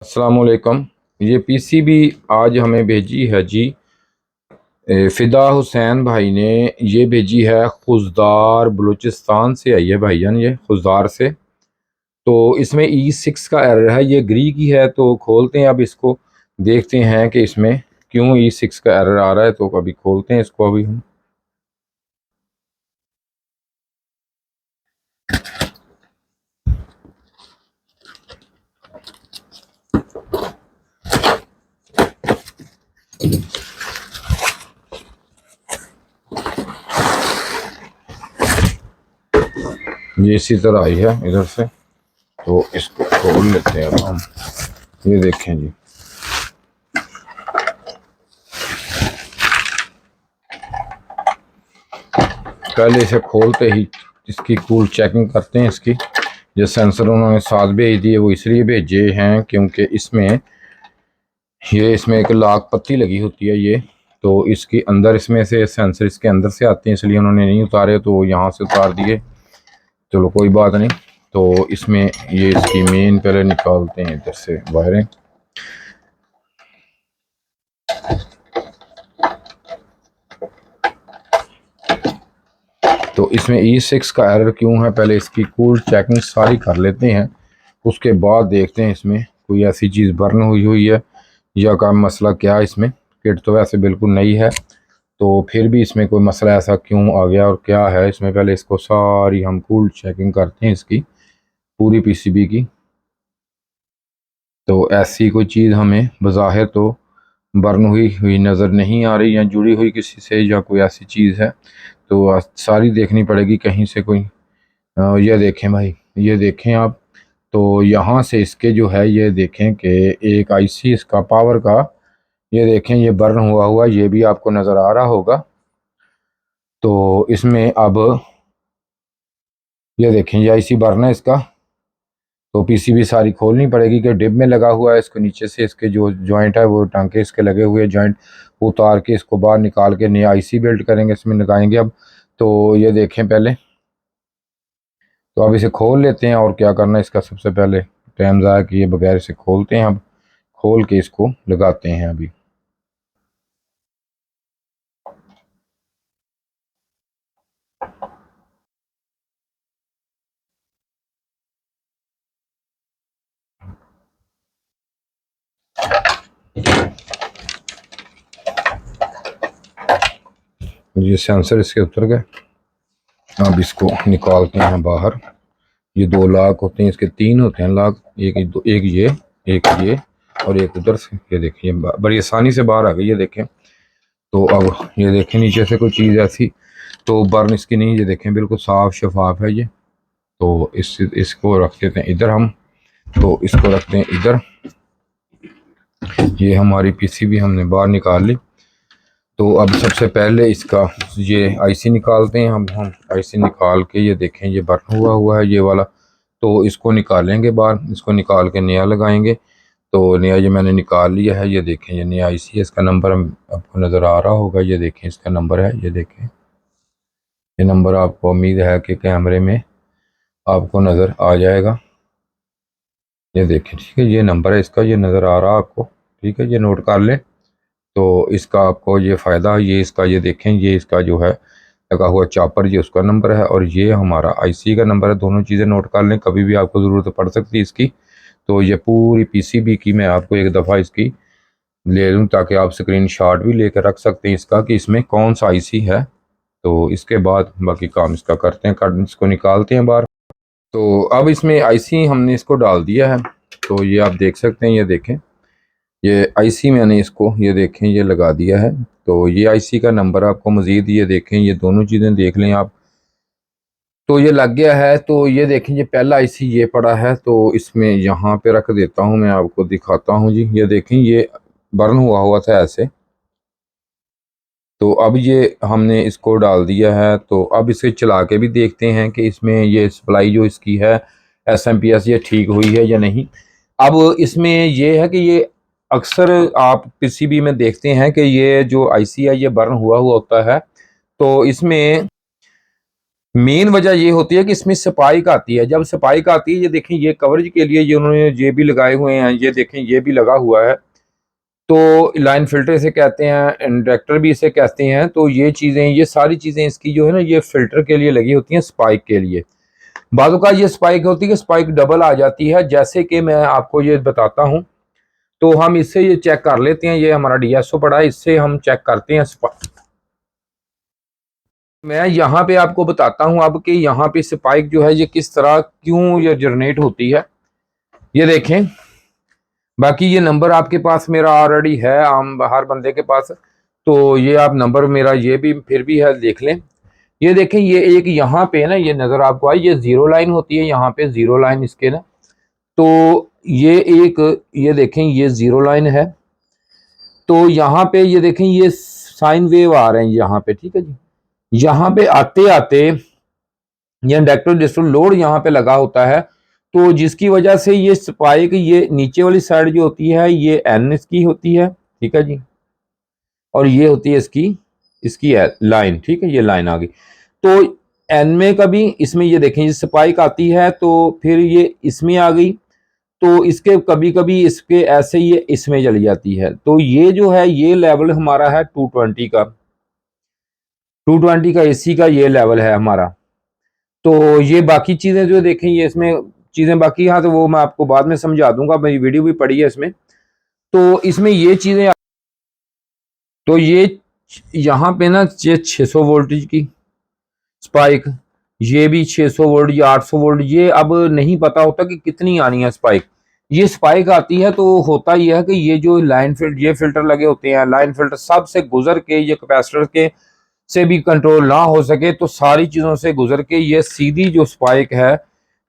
अस्सलाम वालेकुम। ये पीसीबी आज हमें भेजी है जी फ़िदा हुसैन भाई ने। ये भेजी है खुजदार बलूचिस्तान से आई है भाईजान, ये खुजदार से। तो इसमें E6 का एरर है, ये ग्री की है। तो खोलते हैं अब इसको, देखते हैं कि इसमें क्यों E6 का एरर आ रहा है। तो अभी खोलते हैं इसको अभी हम। ये इसी तरह आई है इधर से। तो इसको खोल लेते हैं अब हम। ये देखें जी, पहले इसे खोलते ही इसकी कूल चेकिंग करते हैं इसकी। जो सेंसर उन्होंने साथ भेज दिए वो इसलिए भेजे हैं क्योंकि इसमें एक लाख पत्ती लगी होती है ये। तो इसके अंदर इसमें से सेंसर इसके अंदर से आते हैं, इसलिए उन्होंने नहीं उतारे, तो यहाँ से उतार दिए। चलो कोई बात नहीं। तो इसमें ये इसकी मेन पहले निकालते हैं इधर से वायरें। तो इसमें E6 का एरर क्यों है, पहले इसकी कूल चेकिंग सारी कर लेते हैं। उसके बाद देखते हैं इसमें कोई ऐसी चीज़ बर्न हुई हुई है या का मसला क्या है। इसमें किट तो वैसे बिल्कुल नई है, तो फिर भी इसमें कोई मसला ऐसा क्यों आ गया और क्या है इसमें। पहले इसको सारी हम कूल चेकिंग करते हैं इसकी पूरी पीसीबी की। तो ऐसी कोई चीज़ हमें बज़ाहिर तो बर्न हुई हुई नज़र नहीं आ रही, या जुड़ी हुई किसी से, या कोई ऐसी चीज़ है तो सारी देखनी पड़ेगी कहीं से कोई। ये देखें भाई, ये देखें आप। तो यहाँ से इसके जो है ये देखें कि एक आईसी इसका पावर का, ये देखें ये बर्न हुआ हुआ, ये भी आपको नज़र आ रहा होगा। तो इसमें अब ये देखें ये आईसी बर्न है इसका। तो पीसीबी सारी खोलनी पड़ेगी कि डिब में लगा हुआ है। इसको नीचे से इसके जो जॉइंट है वो टांके इसके लगे हुए जॉइंट उतार के इसको बाहर निकाल के नया आईसी बिल्ड करेंगे, इसमें लगाएंगे अब। तो ये देखें पहले, तो अब इसे खोल लेते हैं। और क्या करना है इसका, सबसे पहले टाइम ज़ाया किए बगैर इसे खोलते हैं। अब खोल के इसको लगाते हैं अभी। ये सेंसर इसके उतर गए। अब इसको निकालते हैं बाहर। ये दो लाख होते हैं, इसके तीन होते हैं लाख, एक ये, एक ये और एक उधर से। ये देखें ये बड़ी आसानी से बाहर आ गई, ये देखें। तो अब ये देखें नीचे से कोई चीज़ ऐसी तो बर्न इसकी नहीं, ये देखें बिल्कुल साफ शफाफ है ये। तो इसको रख देते हैं इधर हम। तो इसको रखते हैं इधर। ये हमारी पीसीबी हमने बाहर निकाल ली। तो अब सबसे पहले इसका ये आईसी निकालते हैं हम आईसी निकाल के, ये देखें ये बर्न हुआ हुआ है ये वाला। तो इसको निकालेंगे बाहर, इसको निकाल के नया लगाएंगे। तो नया ये मैंने निकाल लिया है, ये देखें ये नया आईसी है। इसका नंबर आपको नज़र आ रहा होगा, ये देखें इसका नंबर है, ये देखें ये नंबर आपको उम्मीद है कि कैमरे में आपको नज़र आ जाएगा। ये देखें, ठीक है, ये नंबर है इसका, ये नज़र आ रहा है आपको, ठीक है, ये नोट कर लें। तो इसका आपको ये फ़ायदा, ये इसका ये देखें, ये इसका जो है लगा हुआ चॉपर, ये उसका नंबर है और ये हमारा आईसी का नंबर है। दोनों चीज़ें नोट कर लें, कभी भी आपको ज़रूरत पड़ सकती है इसकी। तो ये पूरी पीसीबी की मैं आपको एक दफ़ा इसकी ले लूँ ताकि आप स्क्रीन शॉट भी लेकर रख सकते हैं इसका कि इसमें कौन सा आईसी है। तो इसके बाद बाकी काम इसका करते हैं, इसको निकालते हैं बाहर। तो अब इसमें आईसी हमने इसको डाल दिया है। तो ये आप देख सकते हैं, ये देखें ये आईसी मैंने इसको ये देखें ये लगा दिया है। तो ये आईसी का नंबर आपको मज़ीद ये देखें, ये दोनों चीज़ें देख लें आप। तो ये लग गया है। तो ये देखें ये पहला आईसी ये पड़ा है, तो इसमें यहाँ पे रख देता हूँ, मैं आपको दिखाता हूँ जी। ये देखें ये बर्न हुआ हुआ था ऐसे। तो अब ये हमने इसको डाल दिया है। तो अब इसे चला के भी देखते हैं कि इसमें ये सप्लाई जो इसकी है एसएमपीएस ये ठीक हुई है या नहीं। अब इसमें ये है कि ये अक्सर आप पीसीबी में देखते हैं कि ये जो आईसी है ये बर्न हुआ हुआ होता है। तो इसमें मेन वजह ये होती है कि इसमें स्पाइक आती है। जब स्पाइक आती है, ये देखें ये कवरेज के लिए ये उन्होंने ये भी लगाए हुए हैं, ये देखें ये भी लगा हुआ है। तो लाइन फिल्टर इसे कहते हैं, इंडक्टर भी इसे कहते हैं। तो ये चीज़ें, ये सारी चीज़ें इसकी जो है ना, ये फिल्टर के लिए लगी होती हैं, स्पाइक के लिए। बाज़ों का ये स्पाइक होती है, स्पाइक डबल आ जाती है, जैसे कि मैं आपको ये बताता हूँ। तो हम इससे ये चेक कर लेते हैं, ये हमारा डीएसओ पड़ा है, इससे हम चेक करते हैं। मैं यहाँ पे आपको बताता हूँ अब कि यहाँ पे स्पाइक जो है ये किस तरह क्यों ये जनरेट होती है। ये देखें, बाकी ये नंबर आपके पास मेरा ऑलरेडी है, आम हर बंदे के पास। तो ये आप नंबर मेरा ये भी फिर भी है, देख लें। ये देखें, ये एक यहाँ पे ना, ये नज़र आपको आई, ये जीरो लाइन होती है, यहाँ पे जीरो लाइन इसके ना। तो ये एक, ये देखें ये जीरो लाइन है। तो यहाँ पे ये देखें ये साइन वेव आ रहे हैं यहाँ पे, ठीक है जी। यहाँ पे आते आते ये इंडक्टर डिस्टोर लोड यहाँ पे लगा होता है, तो जिसकी वजह से ये स्पाइक, ये नीचे वाली साइड जो होती है ये एन इसकी होती है, ठीक है जी। और ये होती है इसकी इसकी लाइन, ठीक है, ये लाइन आ गई। तो एन में कभी इसमें ये देखें ये स्पाइक आती है, तो फिर ये इसमें आ गई, तो इसके कभी कभी इसके ऐसे ये इसमें चली जाती है। तो ये जो है ये लेवल हमारा है 220 का, 220 का एसी का ये लेवल है हमारा। तो ये बाकी चीज़ें जो देखें ये इसमें चीज़ें बाकी, हाँ तो वो मैं आपको बाद में समझा दूंगा, मेरी वीडियो भी पड़ी है इसमें। तो इसमें ये चीज़ें, तो ये यहाँ पे ना ये 600 वोल्टेज की स्पाइक, ये भी 600 वोल्ट या 800 वोल्ट, ये अब नहीं पता होता कि कितनी आनी है स्पाइक। ये स्पाइक आती है तो होता ही है कि ये जो लाइन फिल्टर, ये फिल्टर लगे होते हैं, लाइन फिल्टर सब से गुजर के, ये कैपेसिटर के से भी कंट्रोल ना हो सके, तो सारी चीज़ों से गुजर के ये सीधी जो स्पाइक है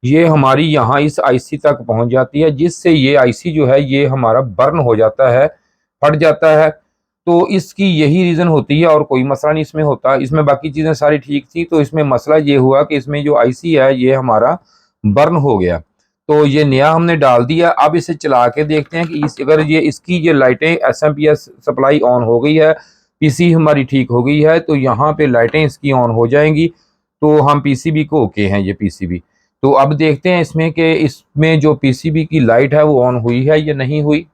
ये हमारी यहाँ इस आईसी तक पहुँच जाती है, जिससे ये आईसी जो है ये हमारा बर्न हो जाता है, फट जाता है। तो इसकी यही रीज़न होती है और कोई मसला नहीं इसमें होता। इसमें बाकी चीज़ें सारी ठीक थी, तो इसमें मसला ये हुआ कि इसमें जो आईसी है ये हमारा बर्न हो गया। तो ये नया हमने डाल दिया। अब इसे चला के देखते हैं कि अगर ये इसकी ये लाइटें एसएमपीएस सप्लाई ऑन हो गई है, पीसी हमारी ठीक हो गई है, तो यहाँ पे लाइटें इसकी ऑन हो जाएंगी। तो हम पीसीबी को ओके हैं, ये पीसीबी। तो अब देखते हैं इसमें कि इसमें जो पीसीबी की लाइट है वो ऑन हुई है या नहीं हुई।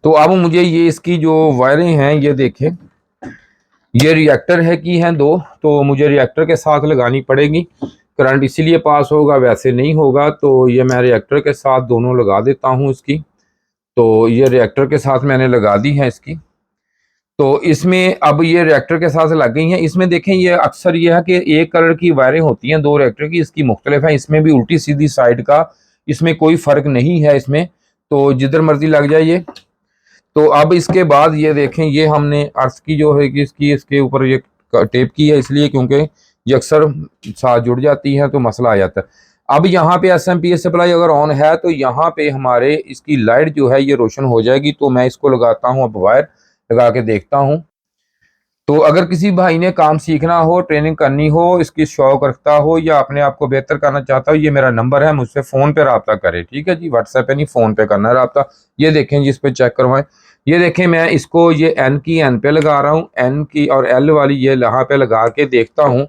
तो अब मुझे ये इसकी जो वायरें हैं ये देखें, ये रिएक्टर है की हैं दो, तो मुझे रिएक्टर के साथ लगानी पड़ेगी। करंट इसीलिए पास होगा, वैसे नहीं होगा। तो ये मैं रिएक्टर के साथ दोनों लगा देता हूँ इसकी। तो ये रिएक्टर के साथ मैंने लगा दी है इसकी। तो इसमें अब ये रिएक्टर के साथ लग गई हैं। इसमें देखें ये अक्सर ये है कि एक कलर की वायरें होती हैं दो रिएक्टर की, इसकी मुख्तलिफ है। इसमें भी उल्टी सीधी साइड का इसमें कोई फ़र्क नहीं है इसमें, तो जिधर मर्जी लग जाए ये। तो अब इसके बाद ये देखें, ये हमने अर्थ की जो है कि इसकी इसके ऊपर ये टेप की है, इसलिए क्योंकि ये अक्सर साथ जुड़ जाती है तो मसला आ जाता है। अब यहाँ पे एसएमपीएस सप्लाई अगर ऑन है तो यहाँ पे हमारे इसकी लाइट जो है ये रोशन हो जाएगी। तो मैं इसको लगाता हूँ, अब वायर लगा के देखता हूँ। तो अगर किसी भाई ने काम सीखना हो, ट्रेनिंग करनी हो, इसकी शौक रखता हो या अपने आप को बेहतर करना चाहता हो, ये मेरा नंबर है, मुझसे फ़ोन पे रब्ता करे, ठीक है जी। व्हाट्सएप पे नहीं, फ़ोन पे करना है रब्ता। ये देखें जिस पे चेक करवाएं। ये देखें मैं इसको ये एन की एन पे लगा रहा हूँ, एन की और एल वाली ये यहाँ पे लगा के देखता हूँ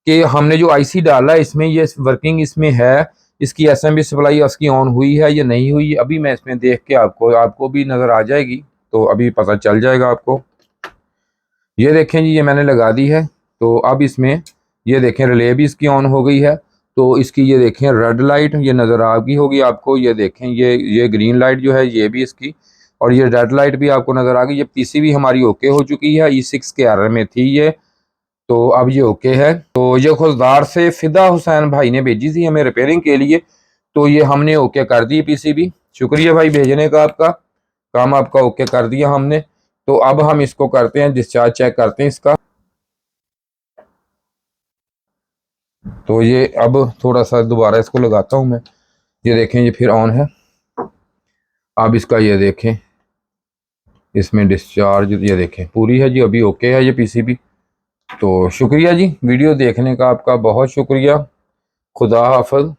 कि हमने जो आईसी डाला है इसमें ये वर्किंग इसमें है, इसकी एसएमपी सप्लाई उसकी ऑन हुई है या नहीं हुई। अभी मैं इसमें देख के आपको भी नज़र आ जाएगी, तो अभी पता चल जाएगा आपको। ये देखें जी, ये मैंने लगा दी है। तो अब इसमें ये देखें रिले भी इसकी ऑन हो गई है। तो इसकी ये देखें रेड लाइट ये नज़र आ गई होगी आपको। ये देखें ये ग्रीन लाइट जो है ये भी इसकी, और ये रेड लाइट भी आपको नज़र आ गई। ये पीसीबी हमारी ओके हो चुकी है, E6 के एरर में थी ये, तो अब ये ओके है। तो ये खुलदार से फिदा हुसैन भाई ने भेजी थी हमें रिपेयरिंग के लिए, तो ये हमने ओके कर दी पीसीबी। शुक्रिया भाई भेजने का, आपका काम आपका ओके कर दिया हमने। तो अब हम इसको करते हैं डिस्चार्ज, चेक करते हैं इसका। तो ये अब थोड़ा सा दोबारा इसको लगाता हूँ मैं। ये देखें ये फिर ऑन है। अब इसका ये देखें इसमें डिस्चार्ज ये देखें पूरी है जी, अभी ओके है ये पीसीबी। तो शुक्रिया जी वीडियो देखने का, आपका बहुत शुक्रिया। खुदा हाफिज़।